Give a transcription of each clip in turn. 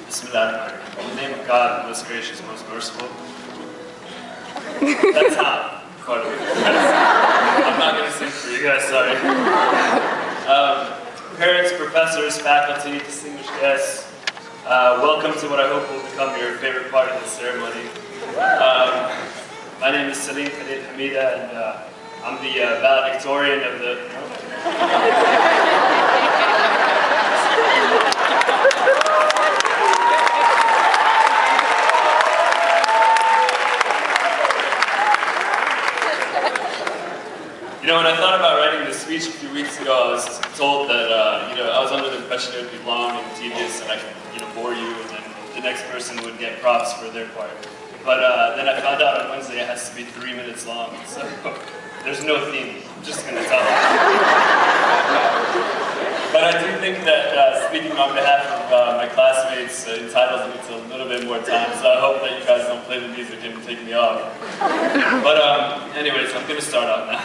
Bismillahirrahmanirrahim. In the name of God, most gracious, most merciful. That's not part of it. I'm not going to sing for you guys, sorry. Parents, professors, faculty, distinguished guests, welcome to what I hope will become your favorite part of this ceremony. My name is Salim Hamideh, and I'm the valedictorian of the... You know, when I thought about writing this speech a few weeks ago, I was told that, I was under the impression it would be long and tedious and I could, bore you, and then the next person would get props for their part. But then I found out on Wednesday it has to be 3 minutes long, so there's no theme. I'm just going to tell you. But I do think that speaking on behalf of my classmates entitles me to a little bit more time, so I hope that you guys don't play the music and take me off. But anyways, I'm going to start out now.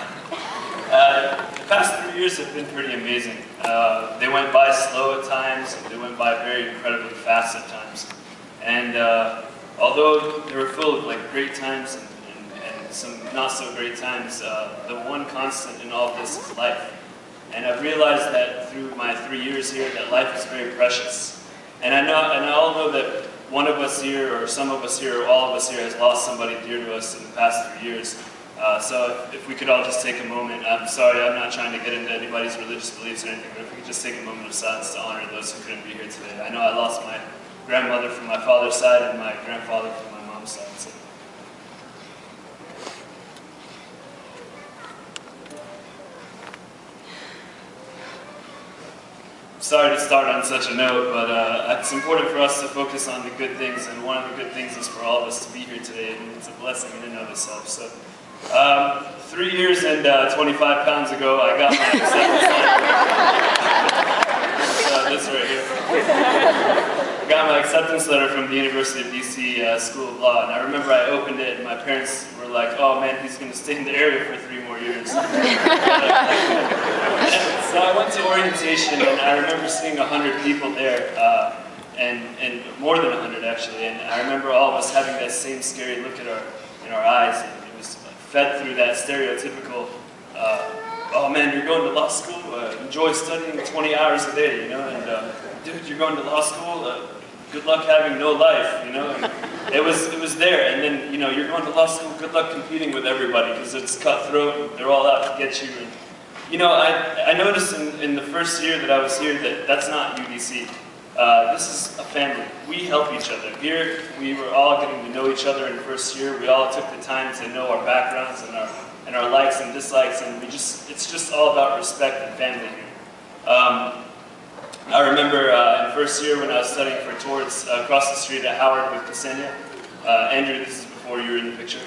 The past 3 years have been pretty amazing. They went by slow at times, and they went by very incredibly fast at times. And although they were full of great times and some not so great times, the one constant in all of this is life. And I've realized that through my 3 years here that life is very precious. And I all know that one of us here, or some of us here, or all of us here has lost somebody dear to us in the past 3 years. So if we could all just take a moment, I'm sorry, I'm not trying to get into anybody's religious beliefs or anything, but if we could just take a moment of silence to honor those who couldn't be here today. I know I lost my grandmother from my father's side and my grandfather from my mom's side. So. Sorry to start on such a note, but it's important for us to focus on the good things, and one of the good things is for all of us to be here today, and it's a blessing in and of itself. So, 3 years and 25 pounds ago, I got my acceptance letter. This right here. I got my acceptance letter from the University of UDC School of Law, and I remember I opened it, and my parents were like, "Oh man, he's going to stay in the area for 3 more years." So I went to orientation, and I remember seeing 100 people there, and more than 100 actually. And I remember all of us having that same scary look in our eyes. And it was fed through that stereotypical, "Oh man, you're going to law school. Enjoy studying 20 hours a day, And dude, you're going to law school. Good luck having no life, And it was there. And then you're going to law school. Good luck competing with everybody because it's cutthroat. And they're all out to get you. And, I noticed in the first year that I was here that that's not UDC. This is a family. We help each other. Here, we were all getting to know each other in the first year. We all took the time to know our backgrounds and our likes and dislikes, and it's just all about respect and family here. I remember in the first year when I was studying for torts across the street at Howard with Ksenia. Andrew, this is before you were in the picture.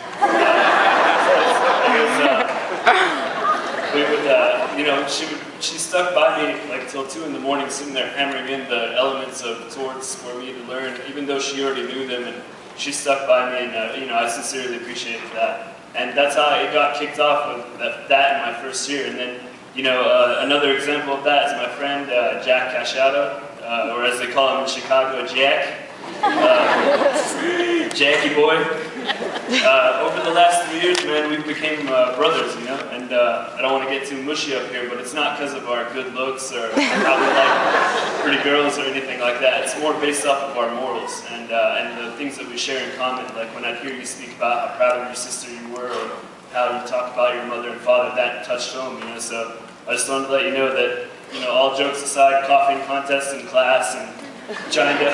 She stuck by me till 2 in the morning, sitting there hammering in the elements of torts for me to learn, even though she already knew them, and she stuck by me, and I sincerely appreciated that. And that's how it got kicked off with that in my first year. And then, another example of that is my friend Jack Casciato, or as they call him in Chicago, Jack. Jackie boy. Over the last 3 years, man, we became brothers, and I don't want to get too mushy up here, but it's not because of our good looks or how we like pretty girls or anything like that. It's more based off of our morals and the things that we share in common. Like when I'd hear you speak about how proud of your sister you were, or how you talk about your mother and father, that touched home, So I just wanted to let you know that, all jokes aside, coughing contests in class and trying to...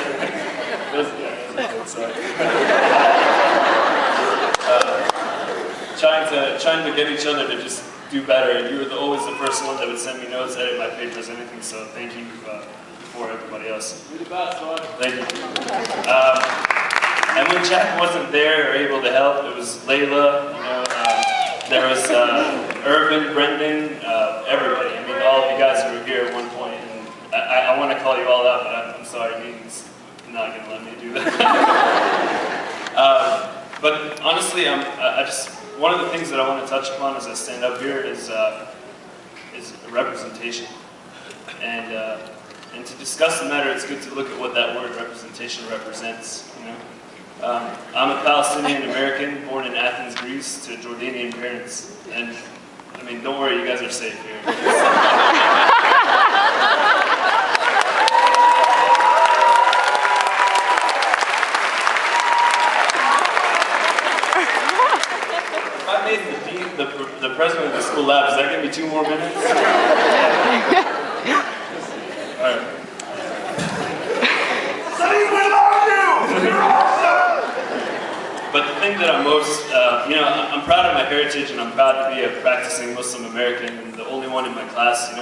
trying to get each other to just do better, and you were always the first one that would send me notes, edit my papers, anything, so thank you before everybody else. You're the best, man. Thank you. And when Jack wasn't there or able to help, it was Layla, there was Irvin, Brendan, everybody. I mean, all of you guys who were here at one point, and I want to call you all out, but I'm sorry, meeting's not going to let me do that. But honestly, one of the things that I want to touch upon as I stand up here is representation. And And to discuss the matter, it's good to look at what that word representation represents. I'm a Palestinian American born in Athens, Greece, to Jordanian parents. And I mean, don't worry, you guys are safe here. If I made the president of the school laugh, does that give me 2 more minutes? All right. Salim, we love you! You're awesome! But the thing that I'm most, I'm proud of my heritage, and I'm proud to be a practicing Muslim American, and the only one in my class, and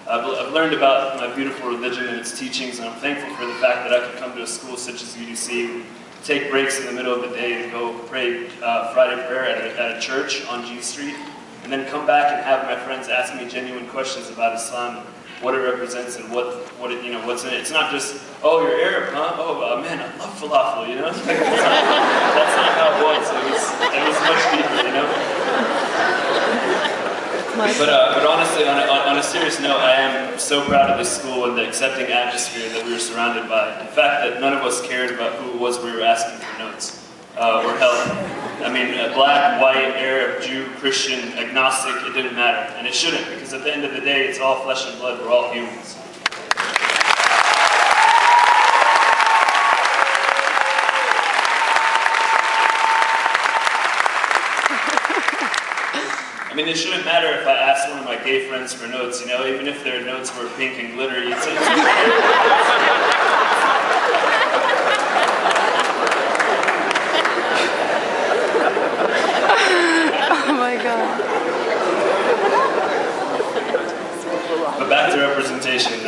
I've learned about my beautiful religion and its teachings, and I'm thankful for the fact that I could come to a school such as UDC, take breaks in the middle of the day to go pray Friday prayer at a church on G Street, and then come back and have my friends ask me genuine questions about Islam, what it represents, and what's in it. It's not just, oh, you're Arab, huh? Oh, man, I love falafel, That's not how it was. It was much deeper, But honestly, on a serious note, I am so proud of this school and the accepting atmosphere that we were surrounded by. The fact that none of us cared about who it was we were asking for notes or help. I mean, black, white, Arab, Jew, Christian, agnostic, it didn't matter. And it shouldn't, because at the end of the day, it's all flesh and blood, we're all humans. I mean, it shouldn't matter if I asked one of my gay friends for notes, even if their notes were pink and glittery. Oh my God. But back to representation.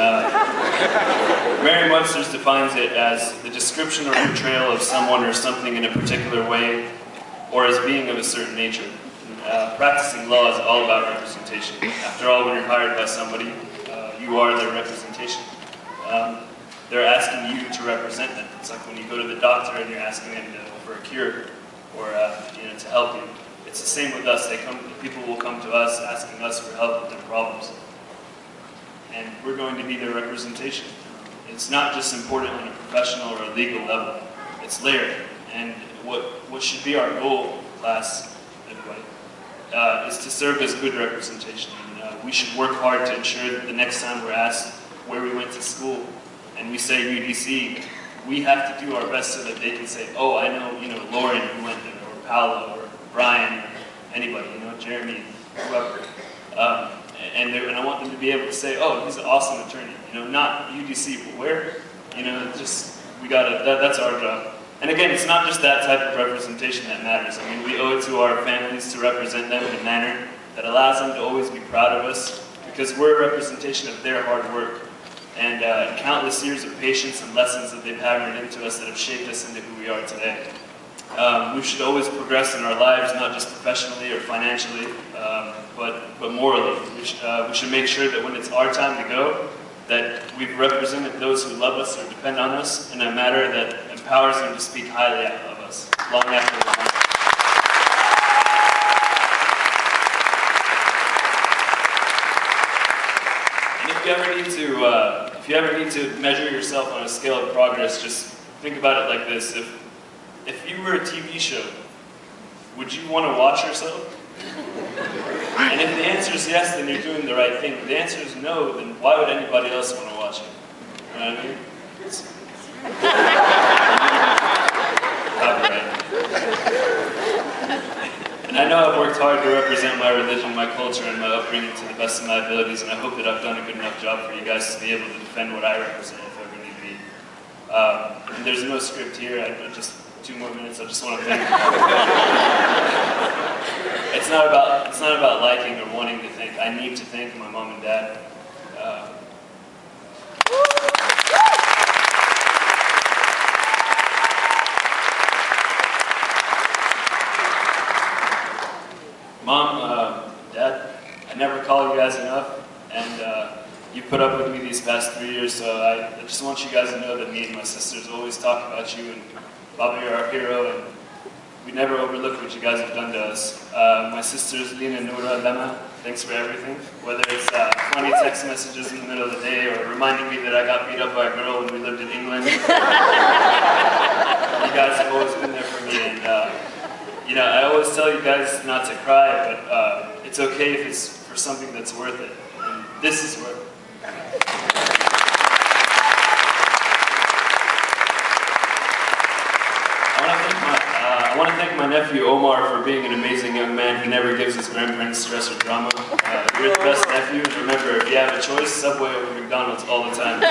Merriam-Webster's defines it as the description or portrayal of someone or something in a particular way, or as being of a certain nature. Practicing law is all about representation. After all, when you're hired by somebody, you are their representation. They're asking you to represent them. It's like when you go to the doctor and you're asking them for a cure or to help you. It's the same with us. People will come to us asking us for help with their problems. And we're going to be their representation. It's not just important on a professional or a legal level. It's layered. And what should be our goal, class, everybody, is to serve as good representation. And, we should work hard to ensure that the next time we're asked where we went to school and we say UDC, we have to do our best so that they can say, oh, I know, Lauren who went there, or Paolo, or Brian, or anybody, Jeremy, whoever. And I want them to be able to say, oh, he's an awesome attorney. Not UDC, but where? That's our job. And again, it's not just that type of representation that matters. I mean, we owe it to our families to represent them in a manner that allows them to always be proud of us, because we're a representation of their hard work and countless years of patience and lessons that they've hammered into us that have shaped us into who we are today. We should always progress in our lives, not just professionally or financially, but morally. We should make sure that when it's our time to go, that we've represented those who love us or depend on us in a manner that empowers them to speak highly of us, long after we're gone. And if you ever need to measure yourself on a scale of progress, just think about it like this. If you were a TV show, would you want to watch yourself? And if the answer is yes, then you're doing the right thing. If the answer is no, then why would anybody else want to watch it? You know what I mean? Copyright. And I know I've worked hard to represent my religion, my culture, and my upbringing to the best of my abilities, and I hope that I've done a good enough job for you guys to be able to defend what I represent if ever need be. And there's no script here. Just 2 more minutes. I just want to thank you. It's not about liking or wanting to thank. I need to thank my mom and dad. Mom, Dad, I never call you guys enough, and you put up with me these past 3 years, so I just want you guys to know that me and my sisters always talk about you, and Baba, you're our hero, and we never overlook what you guys have done to us. My sisters, Lina, Noura, Lema, thanks for everything. Whether it's funny text messages in the middle of the day or reminding me that I got beat up by a girl when we lived in England. You guys have always been there for me, and you know, I always tell you guys not to cry, but it's okay if it's for something that's worth it. And this is worth it. I want to thank my nephew Omar for being an amazing young man who never gives his grandparents stress or drama. You're the best nephew, and remember, if you have a choice, Subway over McDonald's all the time.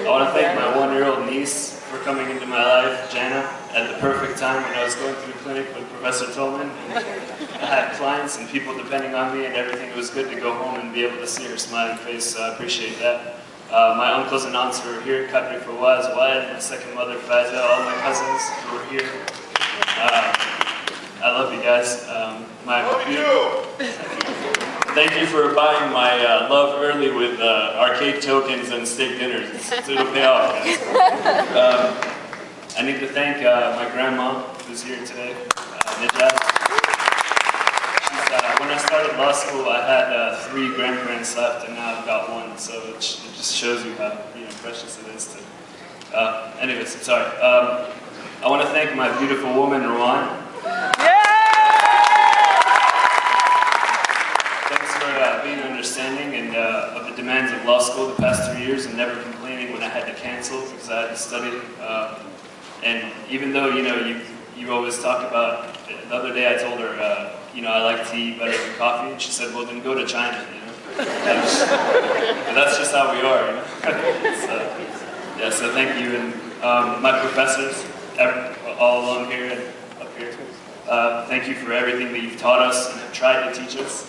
I want to thank my 1-year-old niece for coming into my life, Jana, at the perfect time when I was going through clinic with Professor Tolman. I had clients and people depending on me, and everything. It was good to go home and be able to see her smiling face, so I appreciate that. My uncles and aunts who are here, Kadri Fawaz, Wad, my second mother, Faiza, all my cousins who are here. I love you guys. Thank you for buying my love early with arcade tokens and steak dinners. It'll pay off, guys. I need to thank my grandma who's here today, Nijat. When I started law school, I had 3 grandparents left, and now I've got 1. So it just shows you how precious it is to. Anyways, I'm sorry. I want to thank my beautiful woman, Rowan. Thanks for being understanding and of the demands of law school the past 3 years, and never complaining when I had to cancel because I had to study. And even though you always talk about. The other day I told her, I like tea better than coffee, and she said, well, then go to China, But that's just how we are, So thank you, and my professors, all along here and up here, thank you for everything that you've taught us and have tried to teach us.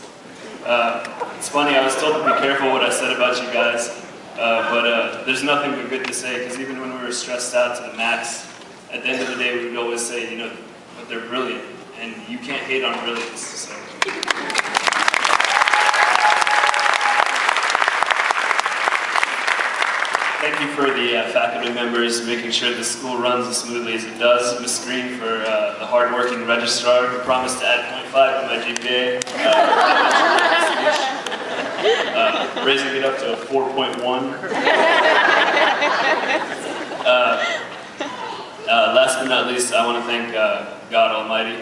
It's funny, I was told to be careful what I said about you guys, but there's nothing but good to say, because even when we were stressed out to the max, at the end of the day we would always say, but they're brilliant. And you can't hate on brilliance. So. Thank you for the faculty members making sure the school runs as smoothly as it does. Ms. Green for the hard-working registrar who promised to add 0.5 to my GPA. Raising it up to a 4.1. Last but not least, I want to thank God Almighty,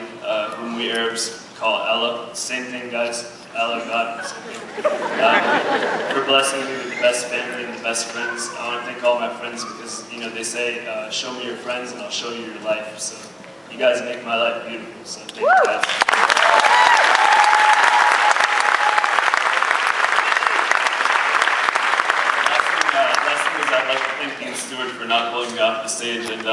whom we Arabs call Allah. Same thing, guys. Allah, God, same thing. For blessing me with the best family and the best friends. I want to thank all my friends because, they say, show me your friends and I'll show you your life. So you guys make my life beautiful. So thank you, guys. Last thing is I'd like to thank Dean Stewart for not pulling me off the stage. And